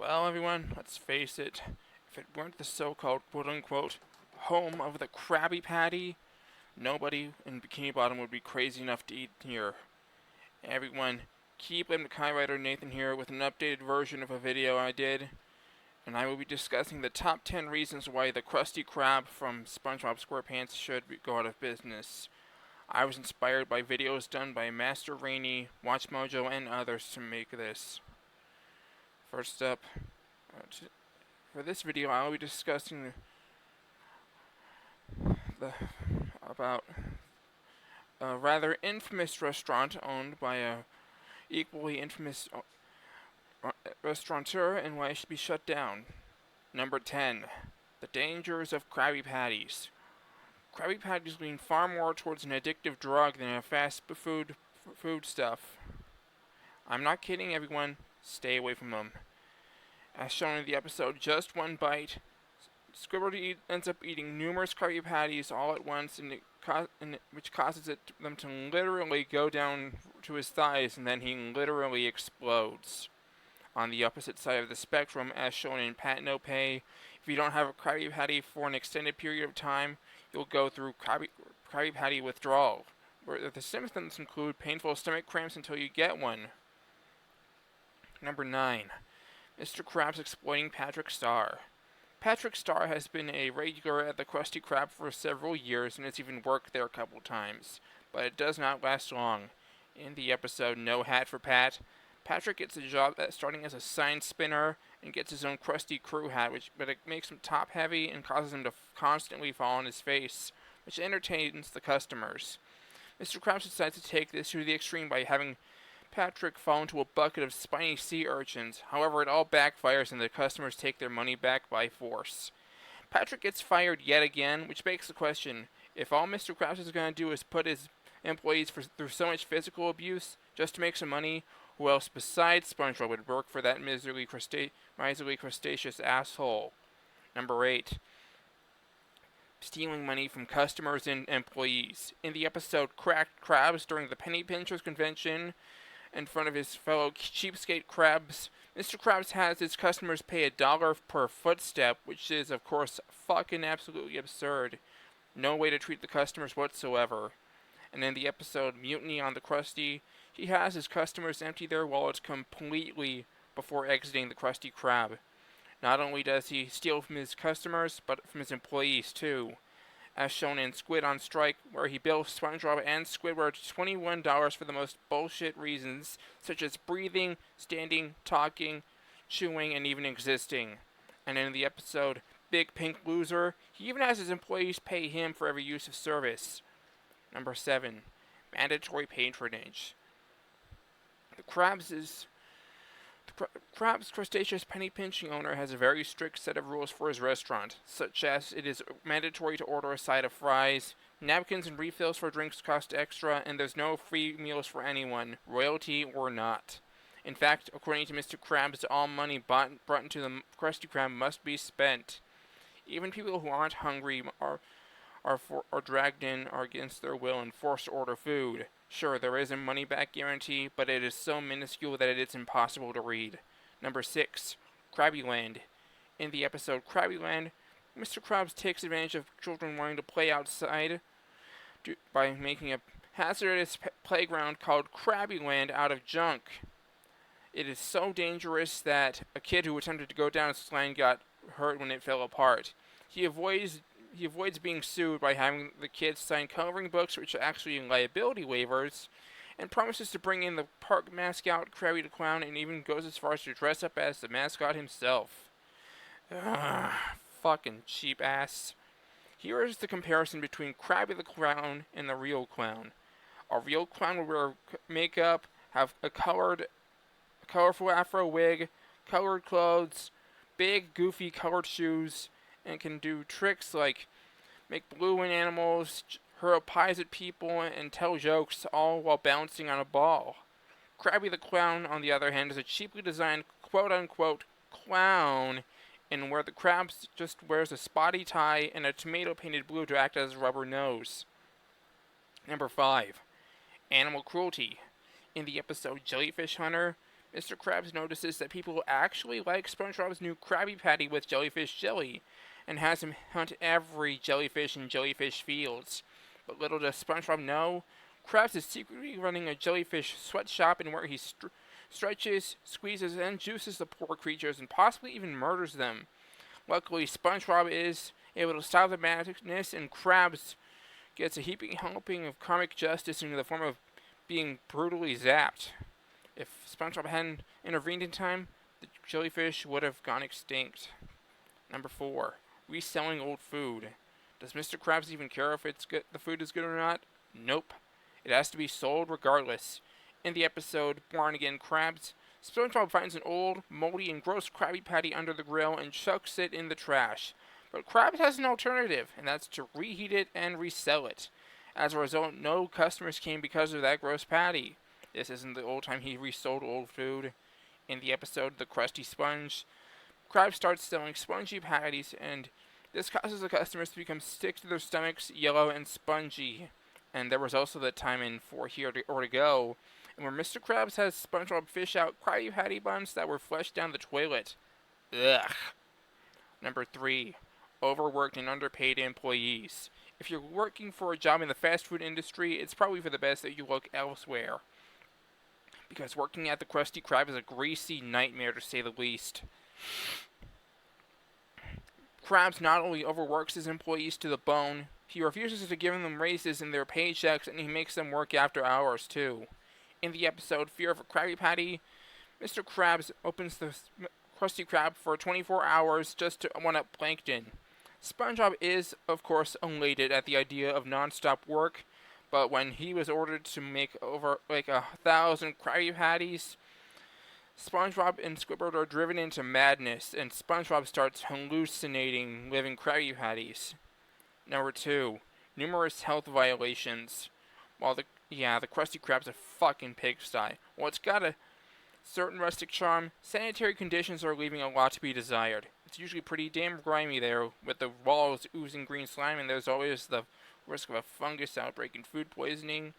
Well, everyone, let's face it. If it weren't the so-called quote-unquote home of the Krabby Patty, nobody in Bikini Bottom would be crazy enough to eat here. Everyone, keep Kai writer Nathan here with an updated version of a video I did, and I will be discussing the top 10 reasons why the Krusty Krab from SpongeBob SquarePants should go out of business. I was inspired by videos done by Master Rayney, WatchMojo, and others to make this. First up, for this video, I will be discussing about a rather infamous restaurant owned by a equally infamous restaurateur and why it should be shut down. Number 10. The dangers of Krabby Patties. Krabby Patties lean far more towards an addictive drug than a fast food stuff. I'm not kidding, everyone. Stay away from them. As shown in the episode Just One Bite, Squidward ends up eating numerous Krabby Patties all at once, which causes them to literally go down to his thighs, and then he literally explodes. On the opposite side of the spectrum, as shown in Pat No Pay, if you don't have a Krabby Patty for an extended period of time, you'll go through Krabby Patty withdrawal, where the symptoms include painful stomach cramps until you get one. Number 9. Mr. Krabs exploiting Patrick Star. Patrick Star has been a regular at the Krusty Krab for several years and has even worked there a couple times, but it does not last long. In the episode No Hat for Pat, Patrick gets a job starting as a sign spinner and gets his own Krusty crew hat, but it makes him top heavy and causes him to constantly fall on his face, which entertains the customers. Mr. Krabs decides to take this to the extreme by having Patrick fall into a bucket of spiny sea urchins. However, it all backfires and the customers take their money back by force. Patrick gets fired yet again, which begs the question, if all Mr. Krabs is going to do is put his employees through so much physical abuse just to make some money, who else besides SpongeBob would work for that miserly crustaceous asshole? Number 8. Stealing money from customers and employees. In the episode Cracked Crabs during the Penny Pinchers convention, in front of his fellow cheapskate crabs, Mr. Krabs has his customers pay $1 per footstep, which is, of course, fucking absolutely absurd. No way to treat the customers whatsoever. And in the episode Mutiny on the Krusty, he has his customers empty their wallets completely before exiting the Krusty Krab. Not only does he steal from his customers, but from his employees too, as shown in Squid on Strike, where he bills SpongeBob and Squidward $21 for the most bullshit reasons, such as breathing, standing, talking, chewing, and even existing. And in the episode Big Pink Loser, he even has his employees pay him for every use of service. Number 7. Mandatory patronage. The Krabs Crustaceous Penny Pinching owner has a very strict set of rules for his restaurant, such as it is mandatory to order a side of fries, napkins and refills for drinks cost extra, and there's no free meals for anyone, royalty or not. In fact, according to Mr. Krabs, all money brought into the Krusty Krab must be spent. Even people who aren't hungry are dragged in or against their will and forced to order food. Sure, there is a money-back guarantee, but it is so minuscule that it is impossible to read. Number 6. Krabby Land. In the episode Krabby Land, Mr. Krabs takes advantage of children wanting to play outside by making a hazardous playground called Krabby Land out of junk. It is so dangerous that a kid who attempted to go down a slide got hurt when it fell apart. He avoids being sued by having the kids sign coloring books, which are actually liability waivers, and promises to bring in the park mascot Krabby the Clown, and even goes as far as to dress up as the mascot himself. Ugh, fucking cheap ass. Here is the comparison between Krabby the Clown and the real clown. A real clown would wear makeup, have a colorful afro wig, colored clothes, big goofy colored shoes, and can do tricks like make balloon animals, hurl pies at people, and tell jokes, all while bouncing on a ball. Krabby the Clown, on the other hand, is a cheaply designed quote-unquote clown, and where the Krabs just wears a spotty tie and a tomato-painted blue to act as a rubber nose. Number 5. Animal cruelty. In the episode Jellyfish Hunter, Mr. Krabs notices that people actually like SpongeBob's new Krabby Patty with jellyfish jelly, and has him hunt every jellyfish in jellyfish fields. But little does SpongeBob know, Krabs is secretly running a jellyfish sweatshop in where he stretches, squeezes, and juices the poor creatures and possibly even murders them. Luckily, SpongeBob is able to stop the madness, and Krabs gets a heaping helping of karmic justice in the form of being brutally zapped. If SpongeBob hadn't intervened in time, the jellyfish would have gone extinct. Number 4. Reselling old food. Does Mr. Krabs even care if the food is good or not? Nope. It has to be sold regardless. In the episode Born Again Krabs, SpongeBob finds an old, moldy, and gross Krabby Patty under the grill and chucks it in the trash. But Krabs has an alternative, and that's to reheat it and resell it. As a result, no customers came because of that gross patty. This isn't the old time he resold old food. In the episode The Krusty Sponge, Krabs starts selling spongy patties, and this causes the customers to become sick to their stomachs, yellow, and spongy. And there was also the time in For Here or To Go, and where Mr. Krabs has SpongeBob fish out Krabby Patty buns that were flushed down the toilet. Ugh. Number 3. Overworked and underpaid employees. If you're working for a job in the fast food industry, it's probably for the best that you look elsewhere, because working at the Krusty Krab is a greasy nightmare to say the least. Krabs not only overworks his employees to the bone, he refuses to give them raises in their paychecks, and he makes them work after hours too. In the episode Fear of a Krabby Patty, Mr. Krabs opens the Krusty Krab for 24 hours just to one-up Plankton. SpongeBob is, of course, elated at the idea of non-stop work, but when he was ordered to make over 1,000 Krabby Patties, SpongeBob and Squidward are driven into madness, and SpongeBob starts hallucinating living Krabby Patties. Number 2. Numerous health violations. While the Krusty Krab's a fucking pigsty. While it's got a certain rustic charm, sanitary conditions are leaving a lot to be desired. It's usually pretty damn grimy there, with the walls oozing green slime, and there's always the risk of a fungus outbreak and food poisoning.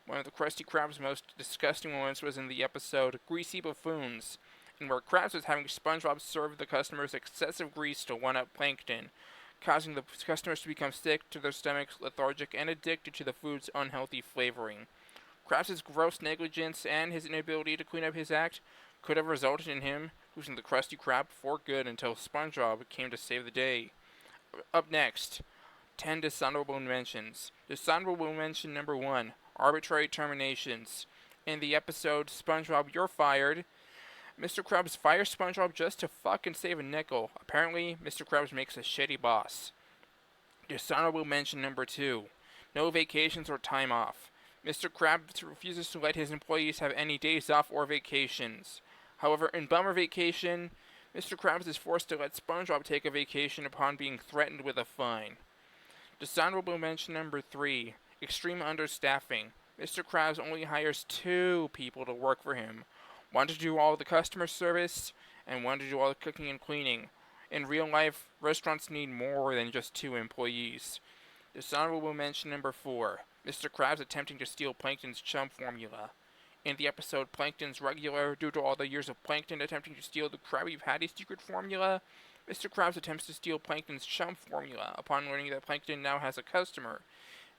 One of the Krusty Krab's most disgusting moments was in the episode Greasy Buffoons, and where Krabs was having SpongeBob serve the customers excessive grease to one-up Plankton, causing the customers to become sick to their stomachs, lethargic, and addicted to the food's unhealthy flavoring. Krabs' gross negligence and his inability to clean up his act could have resulted in him losing the Krusty Krab for good until SpongeBob came to save the day. Up next, 10 dishonorable mentions. Dishonorable mention number 1, arbitrary terminations. In the episode SpongeBob, You're Fired, Mr. Krabs fires SpongeBob just to fucking save a nickel. Apparently, Mr. Krabs makes a shitty boss. Dishonorable mention number 2, no vacations or time off. Mr. Krabs refuses to let his employees have any days off or vacations. However, in Bummer Vacation, Mr. Krabs is forced to let SpongeBob take a vacation upon being threatened with a fine. Dishonorable mention number 3, extreme understaffing. Mr. Krabs only hires 2 people to work for him. One to do all the customer service, and one to do all the cooking and cleaning. In real life, restaurants need more than just 2 employees. Dishonorable mention number 4, Mr. Krabs attempting to steal Plankton's chum formula. In the episode Plankton's Regular, due to all the years of Plankton attempting to steal the Krabby Patty secret formula, Mr. Krabs attempts to steal Plankton's chum formula upon learning that Plankton now has a customer.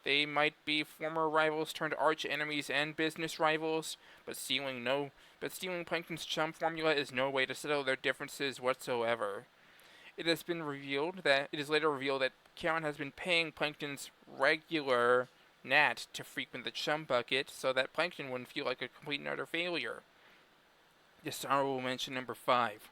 They might be former rivals turned arch enemies and business rivals, but stealing Plankton's chum formula is no way to settle their differences whatsoever. It is later revealed that Karen has been paying Plankton's regular Nat to frequent the chum bucket so that Plankton wouldn't feel like a complete and utter failure. Dishonorable mention number 5,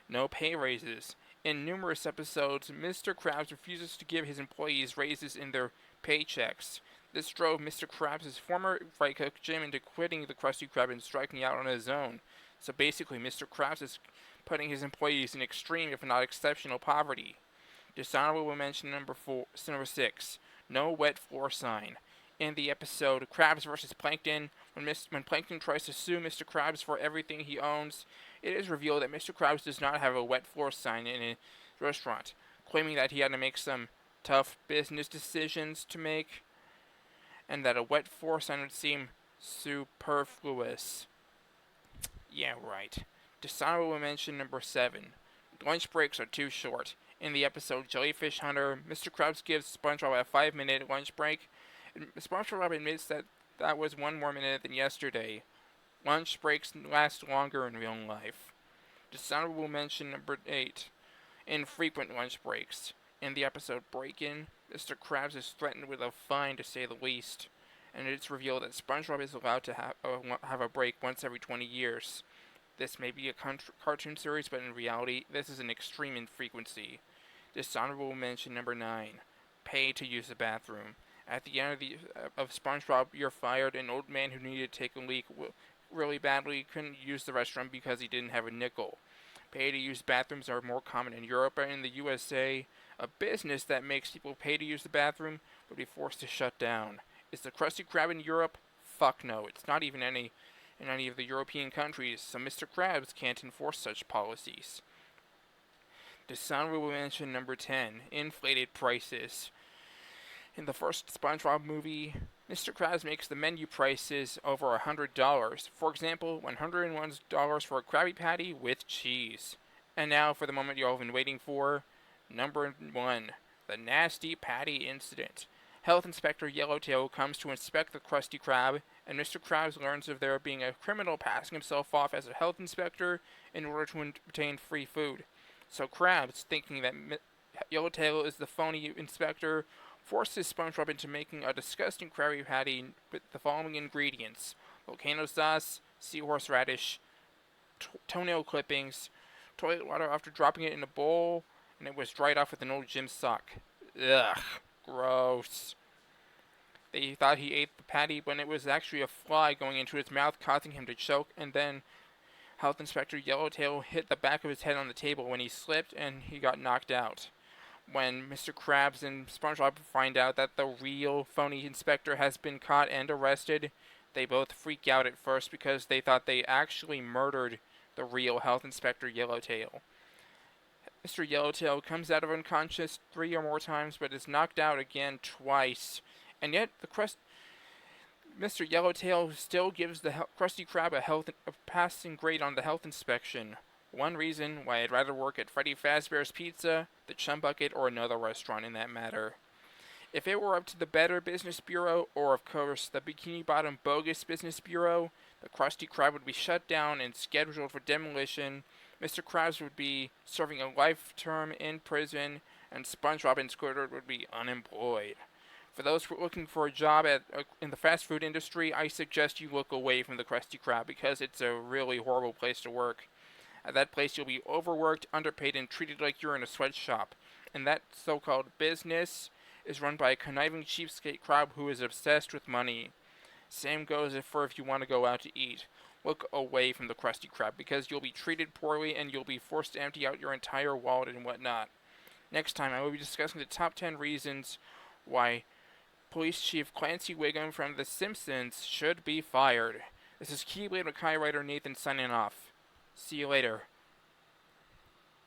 no pay raises. In numerous episodes, Mr. Krabs refuses to give his employees raises in their paychecks. This drove Mr. Krabs' former fry cook Jim into quitting the Krusty Krab and striking out on his own. So basically, Mr. Krabs is putting his employees in extreme, if not exceptional, poverty. Dishonorable mention number 6, no wet floor sign. In the episode Krabs vs. Plankton, when Plankton tries to sue Mr. Krabs for everything he owns, it is revealed that Mr. Krabs does not have a wet floor sign in his restaurant, claiming that he had to make some tough business decisions to make, and that a wet floor sign would seem superfluous. Yeah, right. Dishonorable mention number 7. Lunch breaks are too short. In the episode Jellyfish Hunter, Mr. Krabs gives SpongeBob a 5-minute lunch break. And SpongeBob admits that that was one more minute than yesterday. Lunch breaks last longer in real life. Dishonorable mention number 8. Infrequent lunch breaks. In the episode Break-In, Mr. Krabs is threatened with a fine to say the least, and it's revealed that SpongeBob is allowed to have a break once every 20 years. This may be a cartoon series, but in reality, this is an extreme infrequency. Dishonorable mention number 9. Pay to use the bathroom. At the end of SpongeBob, You're Fired, an old man who needed to take a leak really badly couldn't use the restroom because he didn't have a nickel. Pay to use bathrooms are more common in Europe and in the USA. A business that makes people pay to use the bathroom would be forced to shut down. Is the Krusty Krab in Europe? Fuck no. It's not even in any of the European countries, so Mr. Krabs can't enforce such policies. Dishonorable mention number 10. Inflated prices. In the first SpongeBob movie, Mr. Krabs makes the menu prices over $100. For example, $101 for a Krabby Patty with cheese. And now for the moment you've all been waiting for. Number 1. The Nasty Patty Incident. Health Inspector Yellowtail comes to inspect the Krusty Krab, and Mr. Krabs learns of there being a criminal passing himself off as a health inspector in order to obtain free food. So Krabs, thinking that Yellowtail is the phony inspector, forces SpongeBob into making a disgusting Krabby Patty with the following ingredients: volcano sauce, seahorse radish, toenail clippings, toilet water after dropping it in a bowl, and it was dried off with an old gym sock. Ugh, gross. They thought he ate the patty when it was actually a fly going into his mouth, causing him to choke, and then Health Inspector Yellowtail hit the back of his head on the table when he slipped and he got knocked out. When Mr. Krabs and SpongeBob find out that the real phony inspector has been caught and arrested, they both freak out at first because they thought they actually murdered the real Health Inspector Yellowtail. Mr. Yellowtail comes out of unconscious 3 or more times but is knocked out again twice. And yet, Mr. Yellowtail still gives the Krusty Krab a passing grade on the health inspection. One reason why I'd rather work at Freddy Fazbear's Pizza, the Chum Bucket, or another restaurant in that matter. If it were up to the Better Business Bureau, or of course the Bikini Bottom Bogus Business Bureau, the Krusty Krab would be shut down and scheduled for demolition. Mr. Krabs would be serving a life term in prison, and SpongeBob and Squidward would be unemployed. For those looking for a job in the fast food industry, I suggest you look away from the Krusty Krab because it's a really horrible place to work. At that place, you'll be overworked, underpaid, and treated like you're in a sweatshop. And that so-called business is run by a conniving cheapskate crab who is obsessed with money. Same goes if you want to go out to eat. Look away from the Krusty Krab because you'll be treated poorly and you'll be forced to empty out your entire wallet and whatnot. Next time, I will be discussing the top 10 reasons why Police Chief Clancy Wiggum from The Simpsons should be fired. This is Keyblade Mackay writer Nathan signing off. See you later.